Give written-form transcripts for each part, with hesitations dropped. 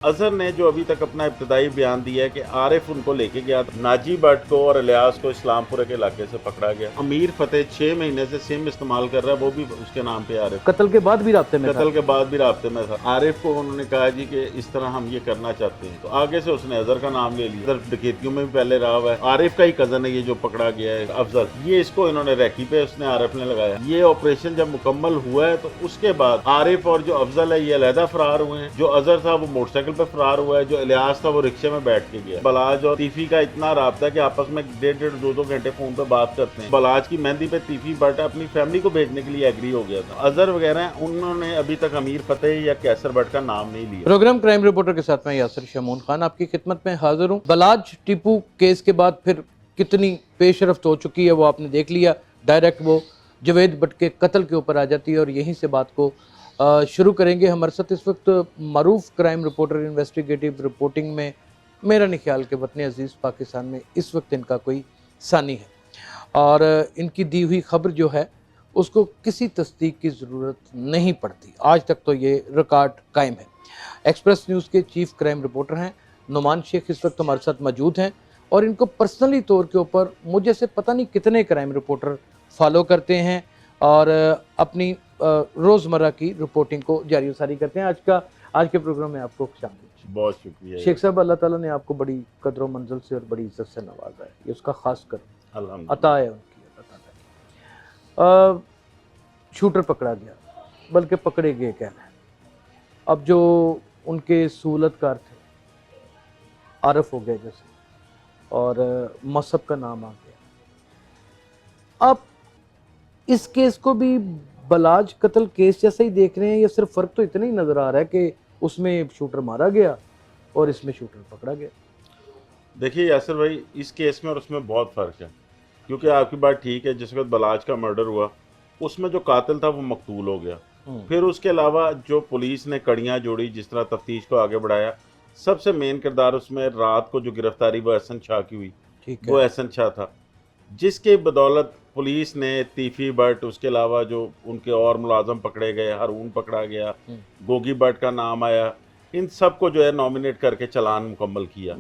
अजहर ने जो अभी तक अपना इब्तदाई बयान दिया है कि आरिफ उनको लेके गया था, नाजी भट्ट को और इलियास को इस्लामपुर के इलाके से पकड़ा गया। अमीर फतेह 6 महीने से सिम इस्तेमाल कर रहा है, वो भी उसके नाम पे आरिफ, कत्ल के बाद भी राब्ते में कत्ल के बाद भी राब्ते में था। आरिफ को उन्होंने कहा जी कि इस तरह हम ये करना चाहते हैं, तो आगे से उसने अजहर का नाम ले लिया। अजहर डकैतियों में भी पहले रहा हुआ है। आरिफ का ही कजन है ये जो पकड़ा गया है अफजल, ये इसको इन्होंने रैकी पे उसने आरिफ ने लगाया। ये ऑपरेशन जब मुकम्मल हुआ है तो उसके बाद आरिफ और जो अफजल है ये अलहदा फरार हुए हैं। जो अजहर था वो मोटरसाइकिल पे फरार हुआ है, जो इलियास था वो रिक्शे में बैठ के गया। बलाज और तीफी का इतना राब्ता है कि आपस में 1.5-2 घंटे फोन पे बात करते हैं। बलाज की मेहंदी पे तीफी भट्ट अपनी फैमिली को भेजने के लिए एग्री हो गया था। अजहर वगैरह उन्होंने अभी तक अमीर फतेह या कैसर भट्ट का नाम नहीं लिया। प्रोग्राम क्राइम रिपोर्टर के साथ मैं यासिर शमून खान आपकी खिदमत में हाजिर हूँ। बलाज टीपू केस के बाद फिर कितनी पेशरफ्त हो चुकी है वो आपने देख लिया। डायरेक्ट वो जवेद भट्ट के कत्ल के ऊपर आ जाती है और यहीं से बात को शुरू करेंगे। हमारे साथ इस वक्त मरूफ क्राइम रिपोर्टर इन्वेस्टिगेटिव रिपोर्टिंग में मेरा नहीं ख्याल के वतन अजीज़ पाकिस्तान में इस वक्त इनका कोई सानी है और इनकी दी हुई खबर जो है उसको किसी तस्दीक की ज़रूरत नहीं पड़ती। आज तक तो ये रिकॉर्ड कायम है। एक्सप्रेस न्यूज़ के चीफ क्राइम रिपोर्टर हैं नुमान शेख इस वक्त हमारे साथ मौजूद हैं और इनको पर्सनली तौर के ऊपर मुझे से पता नहीं कितने क्राइम रिपोर्टर फॉलो करते हैं और अपनी रोज़मर्रा की रिपोर्टिंग को जारी वसारी करते हैं। आज के प्रोग्राम में आपको खुशामदीद। बहुत शुक्रिया शेख साहब, अल्लाह ताला ने आपको बड़ी कदर मंजिल से और बड़ी इज्जत से नवाजा है, ये उसका खास कर अता है उनकी अल्लाह ताला की। शूटर पकड़ा गया, बल्कि पकड़े गए कहना है। अब जो उनके सहूलतकार थे आरिफ हो गए जैसे और मसहब का नाम आ गया। अब इस केस को भी बलाज कत्ल केस जैसा ही देख रहे हैं या सिर्फ फर्क तो इतना ही नजर आ रहा है कि उसमें शूटर मारा गया और इसमें शूटर पकड़ा गया? देखिए यासिर भाई, इस केस में और उसमें बहुत फ़र्क है, क्योंकि आपकी बात ठीक है। जिस वक्त बलाज का मर्डर हुआ उसमें जो कातिल था वो मकतूल हो गया। फिर उसके अलावा जो पुलिस ने कड़ियाँ जोड़ी, जिस तरह तफ्तीश को आगे बढ़ाया, सबसे मेन किरदार उसमें रात को जो गिरफ्तारी वो एहसन शाह की हुई, वो एहसन शाह था, जिसके बदौलत पुलिस ने तीफी भट्ट, उसके अलावा जो उनके और मुलाजम पकड़े गए, हारून पकड़ा गया, गोगी भट्ट का नाम आया, इन सब को जो है नॉमिनेट करके चालान मुकम्मल किया।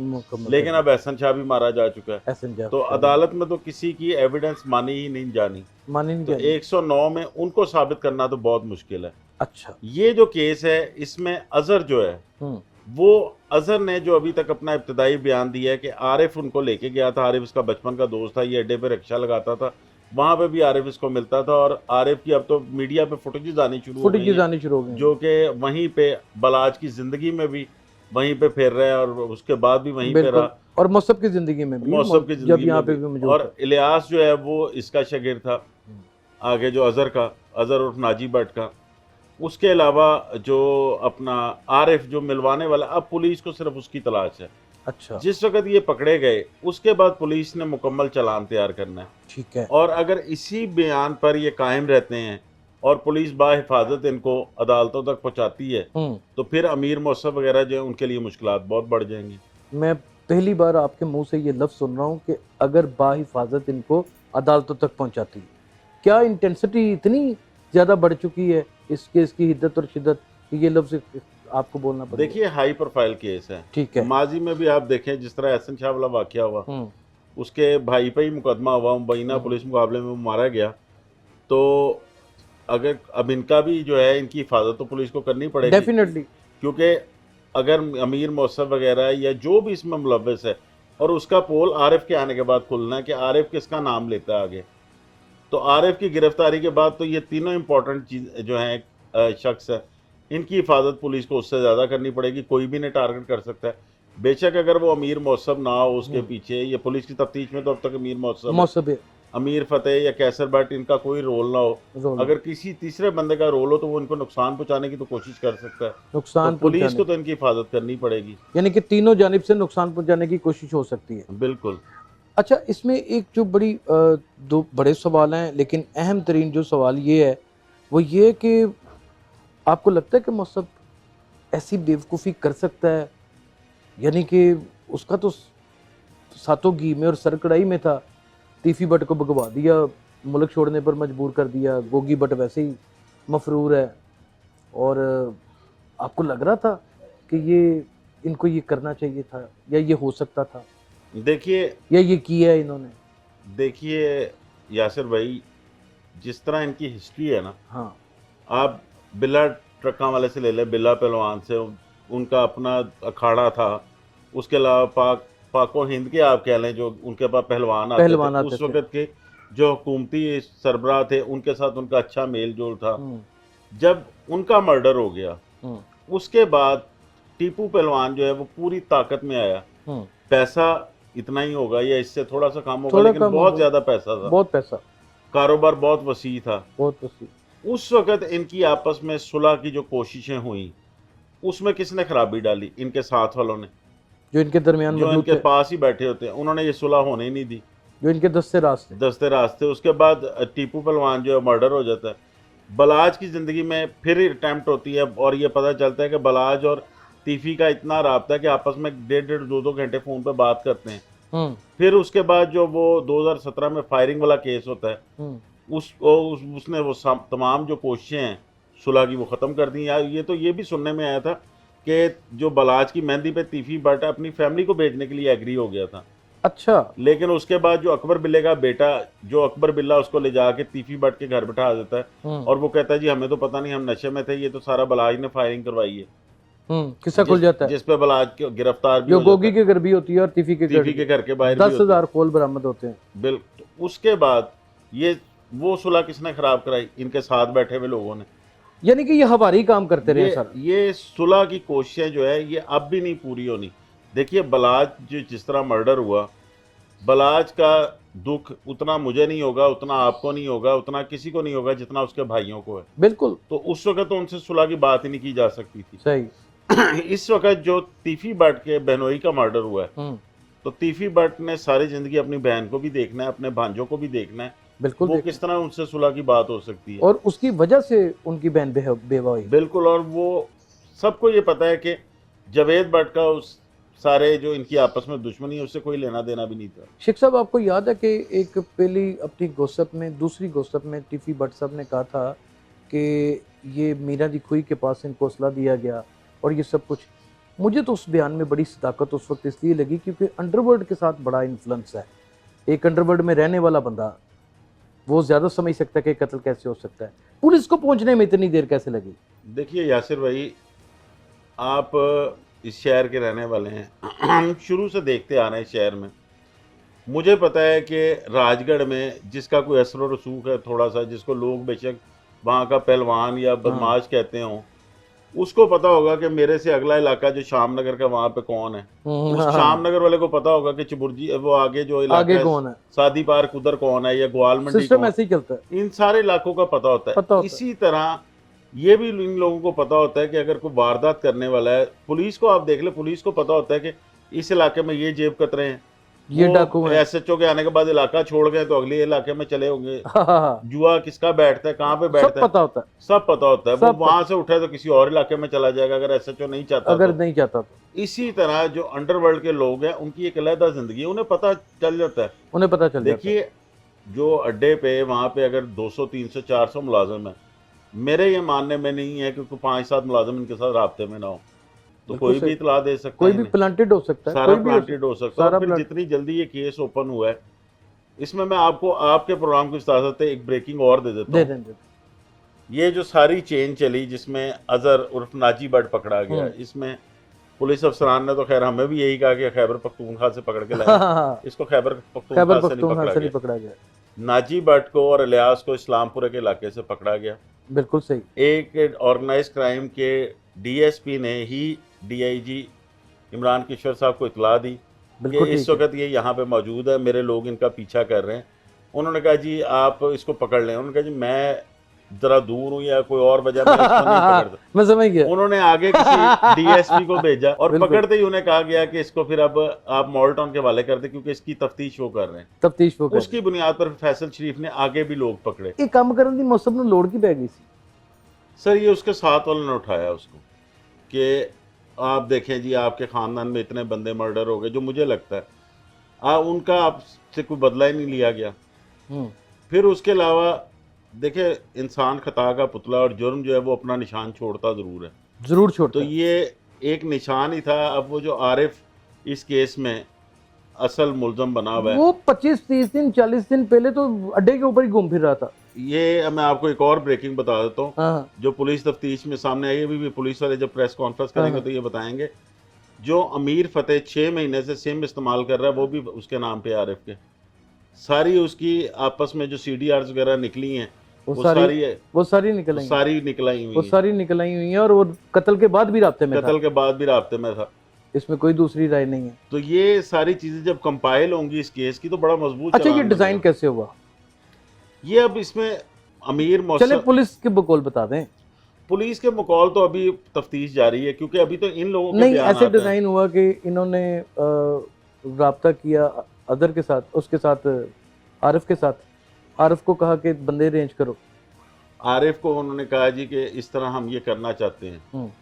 लेकिन अब एहसन शाह भी मारा जा चुका है, तो अदालत में तो किसी की एविडेंस मानी ही नहीं जानी। तो 109 में उनको साबित करना तो बहुत मुश्किल है। अच्छा, ये जो केस है इसमें अजहर जो है वो अजहर ने जो अभी तक अपना इब्तदाई बयान दिया है कि आरिफ उनको लेके गया था। आरिफ इसका बचपन का दोस्त था, ये अड्डे पे रिक्शा लगाता था, वहां पे भी आरिफ इसको मिलता था। और आरिफ की अब तो मीडिया पे फुटेजेस आनी शुरू हो गई, जो कि वहीं पे बलाज की जिंदगी में भी वहीं पे फिर रहे हैं और उसके बाद भी वहीं पे रहा, और मौसम की जिंदगी में भी, मौसम की जिंदगी में भी। और इलियास जो है वो इसका शागिर्द था आगे, जो अजहर उर्फ नाजी भट्ट का। उसके अलावा जो अपना आरिफ जो मिलवाने वाला, अब पुलिस को सिर्फ उसकी तलाश है। अच्छा, जिस वक्त ये पकड़े गए उसके बाद पुलिस ने मुकम्मल चालान तैयार करना है। ठीक है। और अगर इसी बयान पर ये कायम रहते हैं और पुलिस बाहिफाजत इनको अदालतों तक पहुंचाती है तो फिर अमीर मौसम वगैरह जो है उनके लिए मुश्किलात बहुत बढ़ जाएंगी। मैं पहली बार आपके मुंह से ये लफ्ज़ सुन रहा हूँ कि अगर बाहिफाजत इनको अदालतों तक पहुंचाती है। क्या इंटेंसिटी इतनी ज़्यादा बढ़ चुकी है इस केस की हिद्दत और शिद्दत कि ये लफ्ज़ आपको बोलना पड़ेगा? देखिए, हाई प्रोफाइल केस है। ठीक है। माजी में भी आप देखें, जिस तरह एहसन शाह वाला वाकया हुआ, उसके भाई पे ही मुकदमा हुआ, मुबैना पुलिस मुकाबले में वो मारा गया। तो अगर अब इनका भी जो है, इनकी हिफाजत तो पुलिस को करनी पड़ेगी डेफिनेटली, क्योंकि अगर अमीर मौसम वगैरह या जो भी इसमें मुलव्वस है, और उसका पोल आरिफ के आने के बाद खुलना है कि आरिफ किसका नाम लेता है आगे, तो आरिफ की गिरफ्तारी के बाद तो ये तीनों इंपॉर्टेंट चीज़ जो हैं शख्स है, इनकी हिफाजत पुलिस को उससे ज़्यादा करनी पड़ेगी। कोई भी नहीं टारगेट कर सकता है, बेशक अगर वो अमीर मौसम ना हो उसके पीछे। ये पुलिस की तफ्तीश में तो अब तक अमीर मौसम, अमीर फतेह या कैसर भट्ट, इनका कोई रोल ना हो। अगर किसी तीसरे बंदे का रोल हो तो वो इनको नुकसान पहुंचाने की तो कोशिश कर सकता है। नुकसान तो पुलिस को तो इनकी हिफाजत करनी पड़ेगी, यानी कि तीनों जानिब से नुकसान पहुंचाने की कोशिश हो सकती है। बिल्कुल। अच्छा, इसमें एक जो बड़ी दो बड़े सवाल हैं, लेकिन अहम तरीन जो सवाल ये है वो ये कि आपको लगता है कि मौसम ऐसी बेवकूफ़ी कर सकता है? यानी कि उसका तो सातों घी में और सरकड़ाई में था, तीफी भट्ट को भगवा दिया, मुल्क छोड़ने पर मजबूर कर दिया, गोगी भट्ट वैसे ही मफरूर है, और आपको लग रहा था कि ये इनको ये करना चाहिए था या ये हो सकता था देखिए या ये किया है इन्होंने? देखिए यासिर भाई, जिस तरह इनकी हिस्ट्री है ना, हाँ आप बिल्ला ट्रक्का वाले से ले लें, बिल्ला पहलवान से, उनका अपना अखाड़ा था। उसके अलावा पाको हिंद के आप कह लें, जो उनके पास पहलवान आते पहलवान थे, आते उस थे। वक्त के जो हुकूमती सरबराह थे उनके साथ उनका अच्छा मेल जोल था। हम्म, जब उनका मर्डर हो गया, हम्म, उसके बाद टीपू पहलवान जो है वो पूरी ताकत में आया। हम्म। पैसा इतना ही होगा या इससे थोड़ा सा कम होगा, थोड़ा लेकिन कम बहुत होगा। ज्यादा पैसा था, बहुत पैसा, कारोबार बहुत वसी था। बहुत वसी। उस वक्त इनकी आपस में सुलह की जो कोशिशें हुई, उसमें किसने खराबी डाली? इनके साथ वालों ने, जो इनके दरमियान जो मौजूद इनके थे, पास ही बैठे होते हैं, उन्होंने ये सुलह होने ही नहीं दी। जो इनके दस्ते रास्ते। दस्ते रास्ते। उसके बाद टीपू पहलवान जो है मर्डर हो जाता है। बलाज की ज़िंदगी में फिर अटैम्प्ट होती है और ये पता चलता है कि बलाज और तीफी का इतना राब्ता है कि आपस में 1.5 2 घंटे फ़ोन पे बात करते हैं। फिर उसके बाद जो वो 2017 में फायरिंग वाला केस होता है, उसने वो तमाम जो कोशिशें हैं सुलह की वो ख़त्म कर दी। ये तो ये भी सुनने में आया था कि जो बलाज की मेहंदी पे तीफी बट अपनी फैमिली को भेजने के लिए एग्री हो गया था। अच्छा। लेकिन उसके बाद जो अकबर बिल्ले का बेटा, जो अकबर बिल्ला, उसको ले जाके तीफी बट के घर बैठा देता है और वो कहता है जी हमें तो पता नहीं, हम नशे में थे, ये तो सारा बलाज ने फायरिंग करवाई है। किस्सा खुल जाता है। जिस पे बलाज के गिरफ्तार भी जो हो जाता गोगी है, के घर भी होती है और तीफी के घर के बाहर भी 10,000 खोल बरामद होते हैं। बिल्कुल। तो उसके बाद ये वो सुलह किसने खराब कराई? इनके साथ बैठे हुए लोगों ने। यानी कि ये हवारी काम करते रहे सर। ये सुलह की कोशिशें जो है ये अब भी नहीं पूरी होनी। देखिए बलाज जो जिस तरह मर्डर हुआ, बलाज का दुख उतना मुझे नहीं होगा, उतना आपको नहीं होगा, उतना किसी को नहीं होगा जितना उसके भाइयों को है। बिल्कुल। तो उस वक्त तो उनसे सुलह की बात ही नहीं की जा सकती थी। सही। इस वक्त जो तीफी बट के बहनोई का मर्डर हुआ है, तो तीफी बट ने सारी जिंदगी अपनी बहन को भी देखना है, अपने भांजों को भी देखना है। बिल्कुल। वो किस तरह उनसे सुलह की बात हो सकती है? और उसकी वजह से उनकी बहन बेवा हुई। बिल्कुल। और वो सबको ये पता है कि जावेद भट्ट का उस सारे जो इनकी आपस में दुश्मनी है उससे कोई लेना देना भी नहीं था। शेख साहब, आपको याद है कि एक पहली अपनी गोसप में, दूसरी गोसप में टीफी भट्ट साहब ने कहा था कि ये मीरा दी खुई के पास इनको असला दिया गया और ये सब कुछ। मुझे तो उस बयान में बड़ी सदाकत उस वक्त इसलिए लगी क्योंकि अंडरवर्ल्ड के साथ बड़ा इन्फ्लुएंस है। एक अंडरवर्ल्ड में रहने वाला बंदा वो ज़्यादा समझ सकता है कि कत्ल कैसे हो सकता है। पुलिस को पहुंचने में इतनी देर कैसे लगी? देखिए यासिर भाई, आप इस शहर के रहने वाले हैं, हम शुरू से देखते आ रहे हैं शहर में। मुझे पता है कि राजगढ़ में जिसका कोई असर और रसूख है थोड़ा सा, जिसको लोग बेशक वहाँ का पहलवान या बदमाश कहते हों, उसको पता होगा कि मेरे से अगला इलाका जो शामनगर का, वहाँ पे कौन है। उस शामनगर वाले को पता होगा कि चबुर्जी वो आगे जो इलाका है, कौन है, सादी पार्क उधर कौन है, या ग्वाल मंडी सिस्टम ऐसे ही चलता है। इन सारे इलाकों का पता होता है। इसी तरह ये भी इन लोगों को पता होता है कि अगर कोई वारदात करने वाला है, पुलिस को आप देख ले, पुलिस को पता होता है कि इस इलाके में ये जेब कतरे हैं, ये डाकू हैं। एसएचओ के आने के बाद इलाका छोड़ गए तो अगले इलाके में चले होंगे। जुआ किसका बैठता है, कहाँ पे बैठता है, सब पता होता है। सब पता होता है। वो वहां से उठे तो किसी और इलाके में चला जाएगा अगर एसएचओ नहीं चाहता, अगर नहीं चाहता तो। इसी तरह जो अंडरवर्ल्ड के लोग हैं उनकी एक अलग जिंदगी है, उन्हें पता चल जाता है, उन्हें पता चल जाता है। देखिए जो अड्डे पे वहाँ पे अगर 200 300 400 मुलाजिम है, मेरे ये मानने में नहीं है कि 5-7 मुलाजिम इनके साथ राब्ते में ना हो, तो कोई भी इतला दे सकता है, कोई भी प्लांटेड हो सकता है, सारा प्लांटेड हो सकता है। और फिर जितनी जल्दी ये केस ओपन हुआ है, इसमें मैं आपको आपके प्रोग्राम की इजाजत है एक ब्रेकिंग और दे देता हूँ। ये जो सारी चेन चली जिसमें अजहर उर्फ नाजी भट्ट पकड़ा गया, इसमें पुलिस अफसरान ने तो खैर हमें भी यही कहा कि खैबर पख्तूनख्वा से पकड़ के लाया, इसको खैबर पख्तूनख्वा से नहीं पकड़ा गया। नाजी भट्ट को और इलियास को इस्लामपुर के इलाके से पकड़ा गया। बिल्कुल सही। एक ऑर्गेनाइज क्राइम के डीएसपी ने ही डीआईजी इमरान किशोर साहब को इतला दी कि इस वक्त ये यहाँ पे मौजूद है, मेरे लोग इनका पीछा कर रहे हैं। उन्होंने कहा जी आप इसको पकड़ लें। उन्होंने कहा जी मैं जरा दूर हूँ या कोई और वजह, मैं इसको नहीं पकड़ सकता। मैं समझ गया। उन्होंने आगे किसी डीएसपी को भेजा और पकड़ते ही उन्हें कहा गया कि इसको फिर अब आप मॉडल टाउन के हवाले कर दे क्योंकि इसकी तफ्तीश वो कर रहे हैं। तफ्तीश वो कर उसकी बुनियाद पर फैसल शरीफ ने आगे भी लोग पकड़े। ये काम करने की मौसम ने लोड़ की पै गई सी सर, ये उसके साथ वालों ने उठाया उसको कि आप देखें जी आपके ख़ानदान में इतने बंदे मर्डर हो गए, जो मुझे लगता है उनका आपसे कोई बदला ही नहीं लिया गया। फिर उसके अलावा देखिए इंसान खता का पुतला और जुर्म जो है वो अपना निशान छोड़ता ज़रूर है, ज़रूर छोड़ता तो ये एक निशान ही था। अब वो जो आरिफ इस केस में असल मुलजम बना हुआ है, वो 25-30 दिन 40 दिन पहले तो अड्डे के ऊपर ही घूम फिर रहा था। ये मैं आपको एक और ब्रेकिंग बता देता हूँ हाँ जो पुलिस तफ्तीश में सामने आई है। अभी भी पुलिस वाले जब प्रेस कॉन्फ्रेंस हाँ, करेंगे हाँ। तो ये बताएंगे। जो अमीर फतेह 6 महीने से सिम इस्तेमाल कर रहा है वो भी उसके नाम पे आरिफ के। सारी उसकी आपस में जो CDRs वगैरह निकली हैं वो वो सारी सारी वो सारी निकल आई हैं। सारी निकलाई वो हुई हैं। सारी निकल आई हुई हैं और वो कत्ल के बाद भी राब्ते में था। कत्ल के बाद भी राब्ते में था। इसमें कोई दूसरी राय नहीं है। तो ये सारी चीजें जब कंपाइल होंगी इस केस की तो बड़ा मजबूत अच्छा, ये चालान डिजाइन बनेगा। कैसे हुआ? ये अब इसमें अमीर चले मौसम पुलिस के बकौल बता दें। पुलिस के मुकॉल तो अभी तफ्तीश जारी है क्योंकि अभी तो इन लोगों के नहीं, बयान ऐसे आते हैं। डिजाइन हुआ कि इन्होंने राब्ता किया अदर के साथ, उसके साथ आरिफ के साथ। आरिफ को कहा कि बंदे अरेंज करो। आरिफ को उन्होंने कहा जी कि इस तरह हम ये करना चाहते हैं,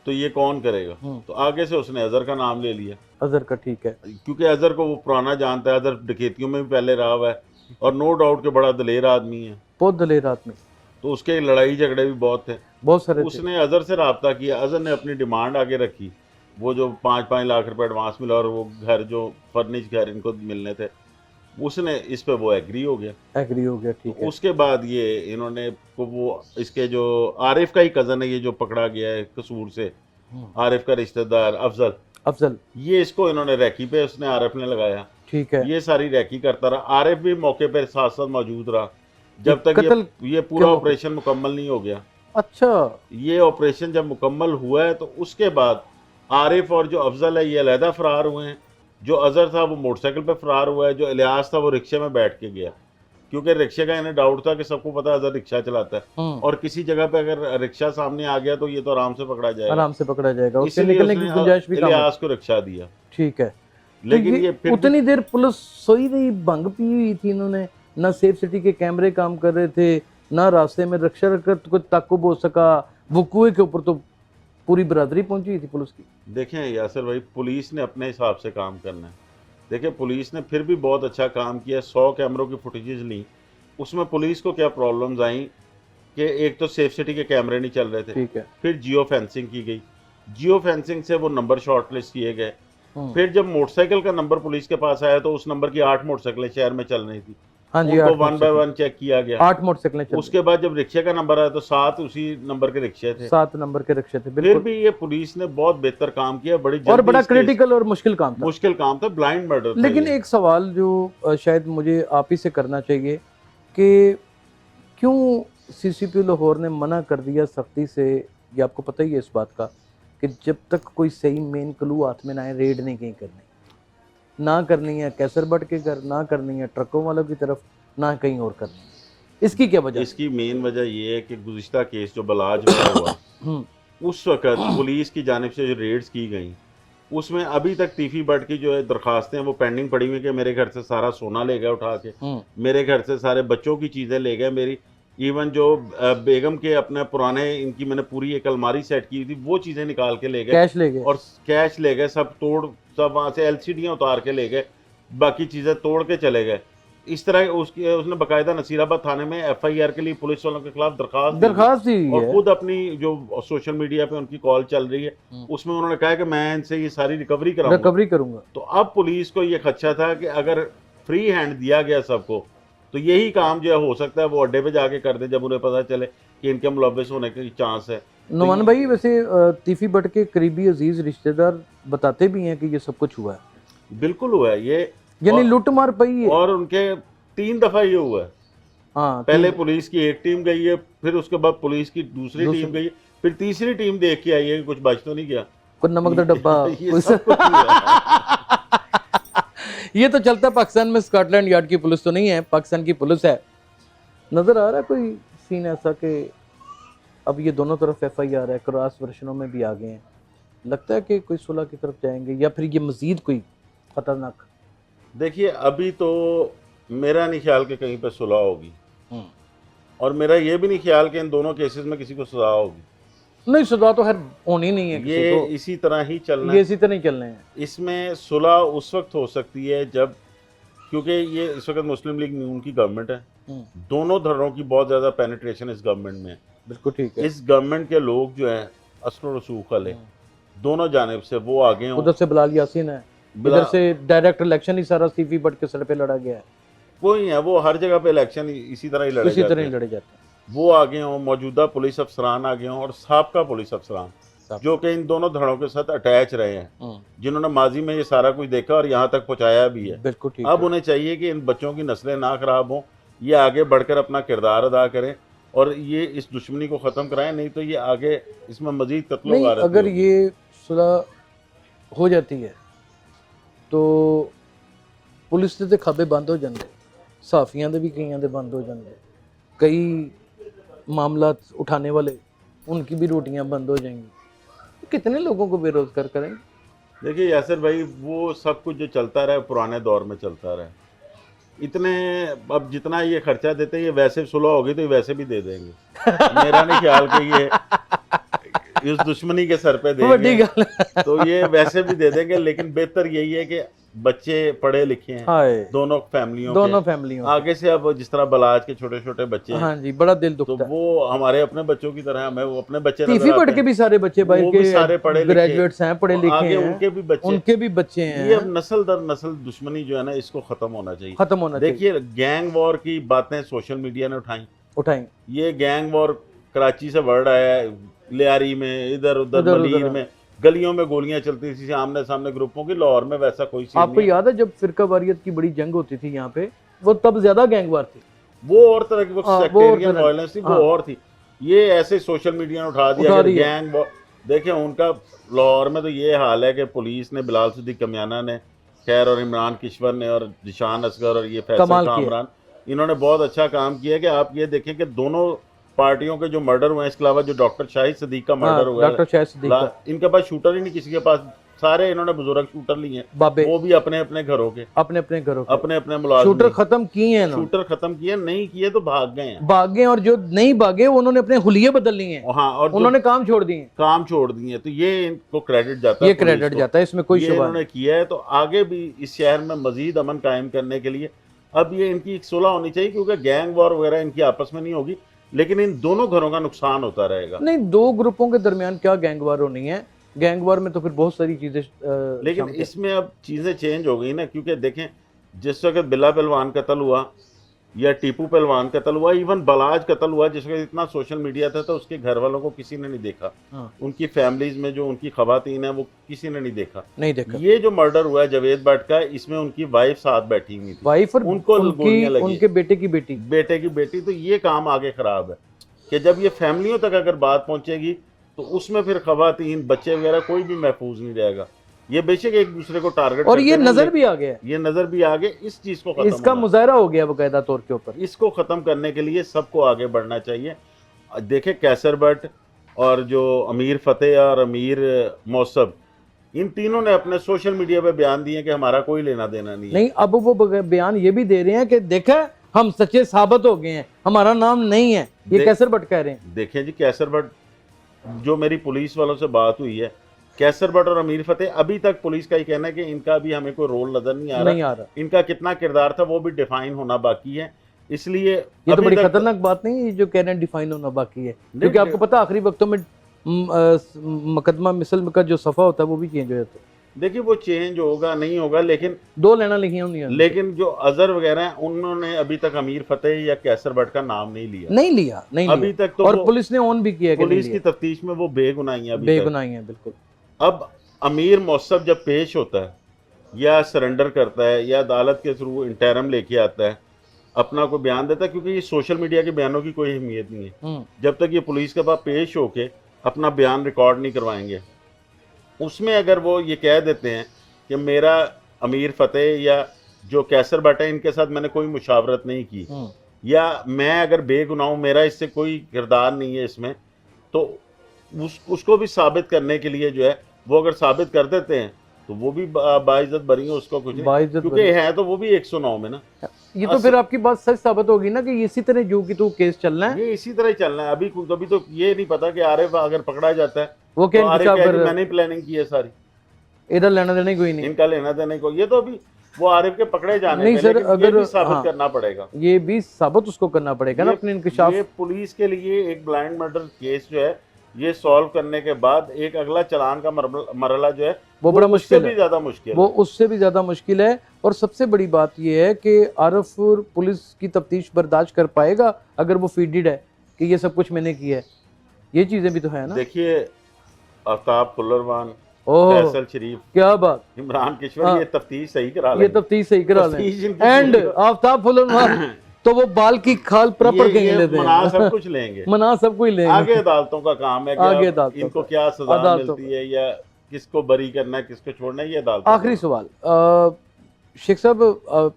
तो ये कौन करेगा? तो आगे से उसने अजहर का नाम ले लिया। अजहर का, ठीक है। क्योंकि अजहर को वो पुराना जानता है, अजहर डकैतियों में भी पहले रहा हुआ है और नो डाउट के बड़ा दलेर आदमी है। बहुत दलेर आदमी, तो उसके लड़ाई झगड़े भी बहुत थे। बहुत सारे थे। उसने अजहर से रब्ता किया, अजहर ने अपनी डिमांड आगे रखी। वो जो 5-5 लाख रुपए एडवांस मिला और वो घर जो फर्निश घर इनको मिलने थे, उसने इस पे वो एग्री हो गया। एग्री हो गया, ठीक है। उसके बाद ये इन्होंने वो इसके जो आरिफ का ही कज़न है ये जो पकड़ा गया है कसूर से, आरिफ का रिश्तेदार अफजल, अफजल, ये इसको इन्होंने रैकी पे उसने आरिफ ने लगाया। ठीक है। ये सारी रैकी करता रहा। आरिफ भी मौके पर साथ साथ मौजूद रहा जब तक कत्ल ये पूरा ऑपरेशन मुकम्मल नहीं हो गया। अच्छा, ये ऑपरेशन जब मुकम्मल हुआ है तो उसके बाद आरिफ और जो अफजल है ये अलहदा फरार हुए हैं। जो अजहर था वो मोटरसाइकिल पे फरार हुआ है। जो इलियास था वो रिक्शे में बैठ के गया क्योंकि रिक्शे का इन्हें डाउट था कि सबको पता है अजहर रिक्शा चलाता है और किसी जगह पे अगर रिक्शा सामने आ गया तो ये तो आराम से पकड़ा जाएगा। आराम से पकड़ा जाएगा, उससे इसलिए निकलने की उसने गुंजाइश भी कम है। इलियास को रिक्शा दिया। ठीक है। लेकिन तो ये फिर उतनी देर पुलिस सोई रही, भंग पी हुई थी इन्होंने। ना सेफ सिटी के कैमरे काम कर रहे थे, ना रास्ते में रक्षा रखकर कुछ ताकुब हो सका। वो कुएं के ऊपर तो पूरी बरादरी पहुंची हुई थी पुलिस की। देखें यासर भाई, पुलिस ने अपने हिसाब से काम करना है। देखिए पुलिस ने फिर भी बहुत अच्छा काम किया। 100 कैमरों की फुटेजेस ली। उसमें पुलिस को क्या प्रॉब्लम्स आई कि एक तो सेफ सिटी के कैमरे नहीं चल रहे थे, ठीक है। फिर जियो फेंसिंग की गई। जियो फेंसिंग से वो नंबर शॉर्टलिस्ट किए गए। फिर जब मोटरसाइकिल का नंबर पुलिस के पास आया तो उस नंबर की 8 मोटरसाइकिलें शहर में चल रही थी। हाँ जी, उनको 1 बाय 1 चेक किया गया। 8 मोटरसाइकिलें चल उसके बाद जब रिक्शे का नंबर आया तो 7 उसी नंबर के रिक्शे थे। 7 नंबर के रिक्शे थे, फिर बिल्कुल। भी ये पुलिस ने बहुत बेहतर काम किया। बड़ी और जल्दी बड़ा इस केस- क्रिटिकल और मुश्किल काम था। मुश्किल काम था, ब्लाइंड मर्डर था लेकिन ये। एक सवाल जो शायद मुझे आप ही से करना चाहिए कि क्यों सीसीपी लाहौर ने मना कर दिया सख्ती से? ये आपको पता ही है इस बात का कि जब तक कोई सही मेन क्लू हाथ में ना आए रेड नहीं कहीं करनी। ना करनी है कैसर बट के घर, ना करनी है ट्रकों वालों की तरफ, ना कहीं और करनी है। इसकी क्या वजह? इसकी मेन वजह ये है कि गुज़िश्ता केस जो बलाज में हुआ उस वक्त पुलिस की जानिब से जो रेड्स की गई उसमें अभी तक तीफी बट की जो है दरखास्तें वो पेंडिंग पड़ी हुई कि मेरे घर से सारा सोना ले गए उठा के, मेरे घर से सारे बच्चों की चीज़ें ले गए, मेरी इवन जो बेगम के अपने पुराने इनकी मैंने पूरी एक अलमारी सेट की थी वो चीज़ें निकाल के ले गए, कैश ले गए और कैश ले गए, सब तोड़, सब वहाँ से LCDयाँ उतार के ले गए, बाकी चीज़ें तोड़ के चले गए। इस तरह उसने बाकायदा नसीराबाद थाने में FIR के लिए पुलिस वालों के खिलाफ दरखास्त दी दी और है। खुद अपनी जो सोशल मीडिया पे उनकी कॉल चल रही है उसमें उन्होंने कहा कि मैं इनसे ये सारी रिकवरी करूंगा। तो अब पुलिस को ये खदशा था कि अगर फ्री हैंड दिया गया सबको तो यही काम जो है हो सकता है वो अड्डे पे जाके कर दे जब उन्हें पता चले कि इनके मुलव्वस होने की चांस है। नुमान भाई, वैसे तीफी बट के करीबी अजीज रिश्तेदार बताते भी हैं कि ये सब कुछ हुआ है। बिल्कुल हुआ है ये, यानी लूटमार पई है। और उनके 3 दफा ये हुआ है। हाँ, पहले पुलिस की एक टीम गई है, फिर उसके बाद पुलिस की दूसरी टीम गई है, फिर तीसरी टीम देख के आई है कि कुछ बच तो नहीं गया, कोई नमक का डब्बा ये सब कुछ हुआ है। ये तो चलता पाकिस्तान में स्कॉटलैंड यार्ड की पुलिस तो नहीं है, पाकिस्तान की पुलिस है। नजर आ रहा है कोई सीन ऐसा कि अब ये दोनों तरफ FIR है, क्रॉस वर्शनों में भी आ गए हैं, लगता है कि कोई सुलह की तरफ जाएंगे या फिर ये मजीद कोई खतरनाक? देखिए अभी तो मेरा नहीं ख्याल कि कहीं पे सुलह होगी, और मेरा ये भी नहीं ख्याल कि इन दोनों केसेस में किसी को सजा होगी। नहीं, सजा तो खैर होनी नहीं है किसी ये को। इसी तरह ही चलना ये है। इसी तरह ही चलने हैं। इसमें सुलह उस वक्त हो सकती है जब, क्योंकि ये इस वक्त मुस्लिम लीग नून की गवर्नमेंट है, दोनों धड़ों की बहुत ज़्यादा पेनिट्रेशन इस गवर्नमेंट में है। बिल्कुल ठीक है। इस गवर्नमेंट के लोग जो हैं असलो रसूख वाले, दोनों जानिब से वो आगे हों। उधर से बिलाल यासीन है, इधर से डायरेक्ट इलेक्शन ही सारा सीपी भट्ट के सर पे लड़ा गया है, कोई है, वो हर जगह पे इलेक्शन इसी तरह ही लड़े इसी जाते तरह ही हैं। लड़े जाते हैं। वो आगे हों, मौजूदा पुलिस अफसरान आगे हों और साबका पुलिस अफसरान जो कि इन दोनों धड़ों के साथ अटैच रहे हैं, जिन्होंने माजी में ये सारा कुछ देखा और यहाँ तक पहुँचाया भी है। बिल्कुल ठीक अब है। उन्हें चाहिए कि इन बच्चों की नस्लें ना खराब हों, ये आगे बढ़कर अपना किरदार अदा करें और ये इस दुश्मनी को ख़त्म कराएं, नहीं तो ये आगे इसमें मजीद कत्लो नहीं, गारत अगर होगी। ये सुलह हो जाती है तो पुलिस ਦੇ ਖਾਬੇ ਬੰਦ ਹੋ ਜਾਂਦੇ, ਸਾਫੀਆਂ ਦੇ ਵੀ ਕਈਆਂ ਦੇ ਬੰਦ ਹੋ ਜਾਂਦੇ, कई मामला उठाने वाले उनकी भी रोटियां बंद हो जाएंगी, कितने लोगों को बेरोजगार करेंगे। देखिए यासिर भाई, वो सब कुछ जो चलता रहा पुराने दौर में चलता रहा, इतने अब जितना ये खर्चा देते हैं ये वैसे सुलह होगी तो ये वैसे भी दे देंगे। मेरा नहीं ख्याल कि ये इस दुश्मनी के सर पे देंगे, तो ये वैसे भी दे देंगे। लेकिन बेहतर यही है कि बच्चे पढ़े लिखे हैं दोनों फैमिलियों आगे से। अब जिस तरह बलाज के छोटे छोटे बच्चे हैं, हाँ जी, बड़ा दिल दुखता तो वो हमारे अपने बच्चों की तरह, हमें वो अपने बच्चे टीफी पढ़ के भी सारे बच्चे भाई वो के भी सारे पढ़े लिखे ग्रेजुएट्स हैं, पढ़े लिखे आगे हैं, उनके भी बच्चे हैं। ये अब नस्ल दर नस्ल दुश्मनी जो है ना, इसको खत्म होना चाहिए, खत्म होना चाहिए। देखिए गैंग वॉर की बातें सोशल मीडिया ने उठाई। ये गैंग वॉर कराची से वर्ड आया है, लियारी में, इधर उधर मलीर में, गलियों में गोलियां चलती थी आमने सामने ग्रुपों की। लाहौर में वैसा कोई सीन आपको याद है जब फिरका वारियत की बड़ी जंग होती थी यहाँ पे, वो तब ज्यादा गैंगवार थी, वो और तरह की, वो सेक्टेरियन वायलेंस थी, वो और थी। ये ऐसे सोशल मीडिया ने उठा दिया गैंग वॉर। देखिए उनका लाहौर में तो ये हाल है कि पुलिस ने, बिलाल सिद्दीक कमियाना ने खैर और इमरान किश्वर ने और जिशान असगर और ये फैसल कामरान, इन्होंने बहुत अच्छा काम किया कि आप ये देखें कि दोनों पार्टियों के जो मर्डर हुए हैं, इसके अलावा जो डॉक्टर शाहिद सदीक का मर्डर हुआ है, इनके पास शूटर ही नहीं किसी के पास, सारे इन्होंने बुजुर्ग शूटर लिए हैं, वो भी अपने अपने घरों के, अपने मुलाजिम, शूटर खत्म किए हैं, शूटर खत्म किए, नहीं किए तो भाग गए और जो नहीं भागे उन्होंने अपने हुलिये बदल लिए हैं। हाँ, और उन्होंने काम छोड़ दिए, तो ये इनको क्रेडिट जाता है, ये क्रेडिट जाता है, इसमें कोई शुबा नहीं किया है। तो आगे भी इस शहर में मजीद अमन कायम करने के लिए अब ये इनकी एक सुलह होनी चाहिए, क्योंकि गैंग वॉर वगैरह इनकी आपस में नहीं होगी, लेकिन इन दोनों घरों का नुकसान होता रहेगा। नहीं, दो ग्रुपों के दरमियान क्या गैंग वॉर होनी है, गैंग वॉर में तो फिर बहुत सारी चीजें, लेकिन इसमें अब चीजें चेंज हो गई ना, क्योंकि देखें जिस वक्त बिल्ला पहलवान कत्ल हुआ या टीपू पहलवान कत्ल हुआ, इवन बलाज कत्ल हुआ, जिस वक्त इतना सोशल मीडिया था, तो उसके घर वालों को किसी ने नहीं देखा, उनकी फैमिलीज में जो उनकी खवातीन है वो किसी ने नहीं देखा। ये जो मर्डर हुआ है जवेद भट्ट का, इसमें उनकी वाइफ साथ बैठी हुई थी, वाइफ और उनको गोलियां लगी, उनके बेटे की बेटी। तो ये काम आगे खराब है कि जब ये फैमिलियों तक अगर बात पहुंचेगी तो उसमें फिर खवातीन, बच्चे वगैरह कोई भी महफूज नहीं रहेगा। ये बेशक एक दूसरे को टारगेट और ये नजर भी आ गया, इस चीज को खत्म, इसका मुजाहरा हो गया बकायदा तौर के ऊपर। इसको खत्म करने के लिए सबको आगे बढ़ना चाहिए। देखें कैसर भट्ट और जो अमीर फतेह और अमीर मौसब, इन तीनों ने अपने सोशल मीडिया पे बयान दिए कि हमारा कोई लेना देना नहीं। अब वो बयान ये भी दे रहे हैं कि देखा हम सच्चे साबित हो गए हैं, हमारा नाम नहीं है, ये कैसर भट्ट कह रहे हैं। देखें जी, कैसर भट्ट, जो मेरी पुलिस वालों से बात हुई है, कैसर भट्ट और अमीर फतेह, अभी तक पुलिस का ही कहना है कि इनका भी हमें कोई रोल नजर नहीं आ रहा। इनका कितना किरदार था वो भी डिफाइन होना बाकी है, इसलिए ये तो बड़ी खतरनाक बात नहीं है जो कह रहे हैं डिफाइन होना बाकी है, क्योंकि आपको पता आखिरी वक्तों में मुकदमा मिसल का जो सफा होता है वो भी चेंज हो जाता है। देखिए वो चेंज होगा नहीं होगा, लेकिन दो लेना लिखी होंगी, लेकिन जो अजहर वगैरह हैं उन्होंने अभी तक अमीर फतेह या कैसर भट्ट का नाम नहीं लिया अभी तक। तो और पुलिस ने ऑन भी किया, पुलिस की तफ्तीश में वो बेगुनाही है, बिल्कुल। अब अमीर मौसब जब पेश होता है या सरेंडर करता है या अदालत के थ्रू इंटरम लेके आता है, अपना कोई बयान देता है, क्योंकि ये सोशल मीडिया के बयानों की कोई अहमियत नहीं है जब तक ये पुलिस के पास पेश होके अपना बयान रिकॉर्ड नहीं करवाएंगे। उसमें अगर वो ये कह देते हैं कि मेरा अमीर फतेह या जो कैसर भट्ट है इनके साथ मैंने कोई मुशावरत नहीं की, या मैं अगर बेगुनाह हूं, मेरा इससे कोई किरदार नहीं है इसमें, तो उसको भी साबित करने के लिए जो है वो अगर साबित कर देते हैं तो वो भी बाइज्जत बरी है, उसको कुछ नहीं, क्योंकि है तो वो भी 109 में ना। ये तो फिर आपकी बात सच साबित होगी ना कि इसी तरह जो कि तो केस चलना है, ये इसी तरह ही चलना है। अभी तो ये नहीं पता कि आरिफ अगर पकड़ा जाता है वो क्या मैंने प्लानिंग की है सारी, इधर लेना देना कोई नहीं, इनका लेना देना कोई, ये तो अभी वो आरिफ के पकड़े जाने नहीं सर, अगर भी साबित करना पड़ेगा, ये भी साबित उसको करना पड़ेगा ना अपने इंकशाफ। ये पुलिस के लिए एक ब्लाइंड मर्डर केस जो है ये सॉल्व करने के बाद एक अगला चालान का मरहला जो है वो बड़ा मुश्किल उससे है, भी ज्यादा मुश्किल वो है। उससे भी ज़्यादा मुश्किल है। और सबसे बड़ी बात ये है कि आरफ पुलिस की तफ्तीश बर्दाश्त कर पाएगा अगर वो फीडेड है कि ये सब कुछ मैंने किया है, ये चीज़ें भी तो है ना। देखिए आफ्ताब फुल्लरवान, ओह फैसल शरीफ, क्या बात, इमरान किश्वर, हाँ। ये तफ्तीश सही करा ये लेंगे। तफ्तीश सही करा लें। तफ्तीश इनकी एंड पूरी- आफ्ताब फुल्लरवान तो वो बाल की खाल प्रॉपर कहीं ये लेते मना हैं, सब कुछ लेंगे। मना सब कुछ लेंगे। आगे अदालतों का काम है कि आगे अब अदालतों इनको का, क्या सजा अदालतों मिलती है या किसको बरी करना है किसको छोड़ना है, ये अदालतों आखिरी का। सवाल शेख साहब,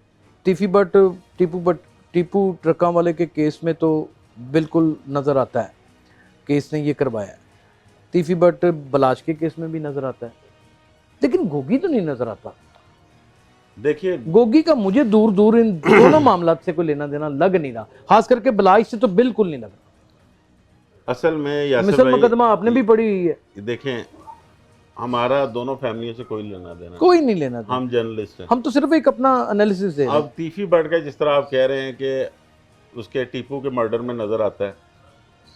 टीपू ट्रकों वाले के केस में तो बिल्कुल नज़र आता है कि इसने ये करवाया है, तीफी बट बलाश के केस में भी नज़र आता है, लेकिन गोगी तो नहीं नज़र आता। देखिए गोगी का मुझे दूर दूर इन दोनों मामलों से कोई लेना देना लग नहीं रहा, खास करके बलाश से तो बिल्कुल नहीं लग रहा। असल में यासिर मिसल भाई, मुकदमा आपने भी पढ़ी हुई है, देखें हमारा दोनों फैमिलियों से कोई लेना देना, कोई नहीं लेना देना, हम जर्नलिस्ट हैं। हम तो सिर्फ एक अपना एनालिसिस दे रहे हैं। अब तीफी बढ़ के जिस तरह आप कह रहे हैं कि उसके टीपू के मर्डर में नज़र आता है,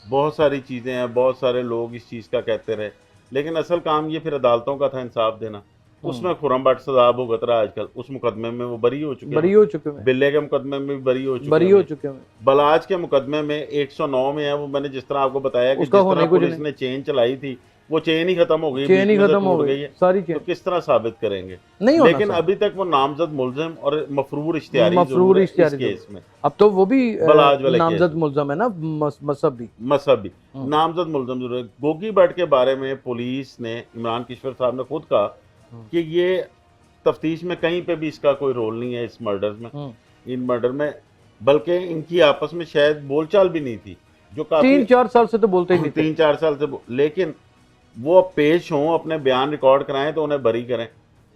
बहुत सारी चीज़ें हैं, बहुत सारे लोग इस चीज़ का कहते रहे, लेकिन असल काम ये फिर अदालतों का था इंसाफ देना। उसमें खुर्रम भट्ट सजा भुगत रहा है आजकल, उस मुकदमे में वो बरी हो चुके बरी हैं, हो चुके हैं, बिल्ले के मुकदमे में भी बरी हो चुके बरी हैं, हो चुके हैं। बलाज के मुकदमे में 109 में है। वो मैंने जिस तरह आपको बताया कि जिस उसका होने तरह कुछ पुलिस ने चेन चलाई थी, वो चेन ही खत्म हो गई, चेन ही बीच में से खत्म हो टूट गई है। सारी तो चेन, किस तरह साबित करेंगे? नहीं होना लेकिन साबित। अभी तक वो नामजद मुलजिम और मफरूर इश्तिहारी मफरूर जरूर है इस इश्तिहारी केस में। अब तो वो भी बलाज वाले नामजद केस मुल्जम है ना, मसब भी। मसहबी नामजद मुलजिम जरूर है। गोगी भट्ट के बारे में पुलिस ने, इमरान किश्वर साहब ने खुद कहा कि ये तफ्तीश में कहीं पे भी इसका कोई रोल नहीं है इस मर्डर में, इन मर्डर में, बल्कि इनकी आपस में शायद बोलचाल भी नहीं थी, जो काफी 3-4 साल से तो बोलते ही नहीं थे। 3-4 साल से लेकिन वो पेश हों, अपने बयान रिकॉर्ड कराएं तो उन्हें बरी करें।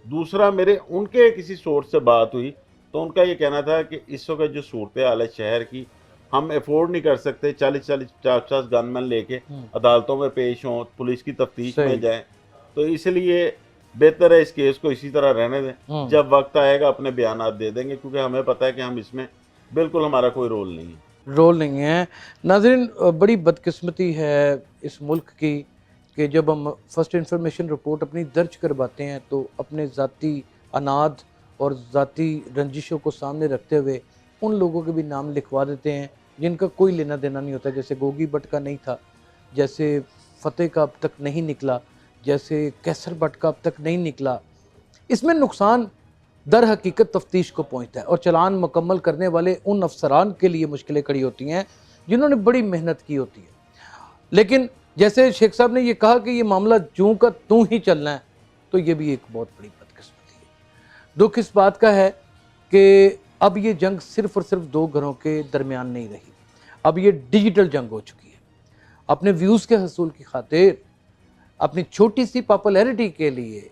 दूसरा, मेरे उनके किसी सोर्स से बात हुई तो उनका ये कहना था कि इस वक्त जो सूरत हाल है शहर की, हम अफोर्ड नहीं कर सकते 40-50 गनमैन लेके अदालतों में पेश हों, पुलिस की तफ्तीश में जाएं, तो इसलिए बेहतर है इस केस को इसी तरह रहने दें, जब वक्त आएगा अपने बयान दे देंगे, क्योंकि हमें पता है कि हम इसमें बिल्कुल, हमारा कोई रोल नहीं है। रोल नहीं है। नाज़रीन, बड़ी बदकिस्मती है इस मुल्क की कि जब हम फर्स्ट इंफॉर्मेशन रिपोर्ट अपनी दर्ज करवाते हैं तो अपने ज़ाती अनाद और ज़ाती रंजिशों को सामने रखते हुए उन लोगों के भी नाम लिखवा देते हैं जिनका कोई लेना देना नहीं होता। जैसे गोगी भट्ट का नहीं था, जैसे फ़तेह का अब तक नहीं निकला, जैसे कैसर भट्ट का अब तक नहीं निकला। इसमें नुकसान दर हकीकत तफ्तीश को पहुँचता है और चालान मुकम्मल करने वाले उन अफसरान के लिए मुश्किलें खड़ी होती हैं जिन्होंने बड़ी मेहनत की होती है। लेकिन जैसे शेख साहब ने ये कहा कि ये मामला जूं का तूं ही चलना है, तो ये भी एक बहुत बड़ी बदकिस्मती है। दुख इस बात का है कि अब ये जंग सिर्फ और सिर्फ दो घरों के दरमियान नहीं रही, अब ये डिजिटल जंग हो चुकी है। अपने व्यूज़ के हसूल की खातिर, अपनी छोटी सी पॉपुलैरिटी के लिए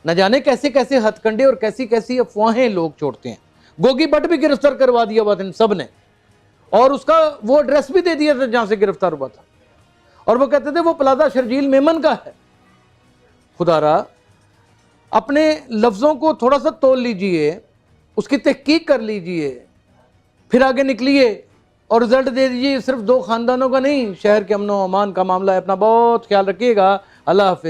न जाने कैसे कैसे हथकंडे और कैसी कैसी अफवाहें लोग छोड़ते हैं। गोगी भट्ट भी गिरफ्तार करवा दिया हुआ था इन सब ने, और उसका वो एड्रेस भी दे दिया था जहां से गिरफ्तार हुआ था, और वो कहते थे वो प्लाजा शर्जील मेमन का है। खुदारा, अपने लफ्ज़ों को थोड़ा सा तोल लीजिए, उसकी तहकीक कर लीजिए, फिर आगे निकलिए और रिजल्ट दे दीजिए। सिर्फ दो खानदानों का नहीं, शहर के अमन व अमान का मामला है। अपना बहुत ख्याल रखिएगा। अल्लाह हाफिज़।